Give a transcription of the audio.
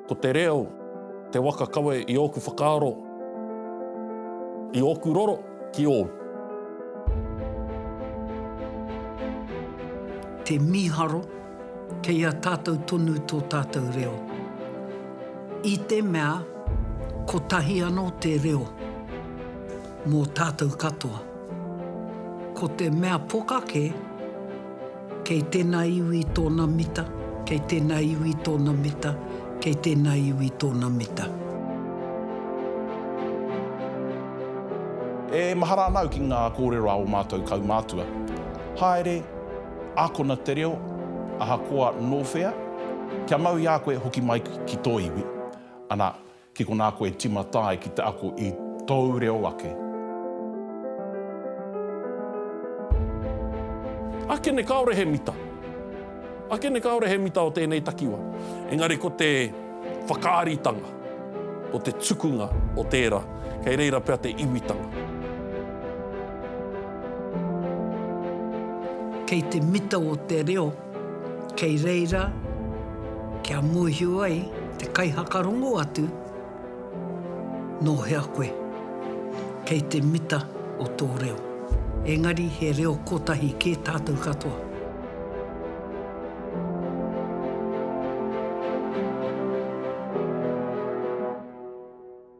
Ko te reo, te waka kawe i oku whakaaro, i oku roro ki o. Te miharo, kei a tātou tonu tō tātou reo. I te mea, ko tahi anō te reo, mō tātou katoa. Ko te mea pokake, kei tēnā iwi tōna mita, kei tēnā iwi tōna mita, kei tēnā iwi tōna mita. E mahara anau ki ngā kōrero a o mātou kaumātua. Haere, ākona te reo, aha koa nōwhea, kia mau i a koe hoki mai ki tō iwi. Ana, ki ko nā koe timatai ki te ako i tō reo ake. Ake ne kaore he mita. Ake ne kaore he mita o tēnei takiwa. Engari ko te whakaaritanga, o te tukunga o tērā, kei reira pia te iwitanga. Kei te mita o te reo, kei reira, kia mōhiu ai, te kaihakarongo atu, nō hea koe. Kei te mita o tō reo. Engari he reo kotahi ke tātou katoa.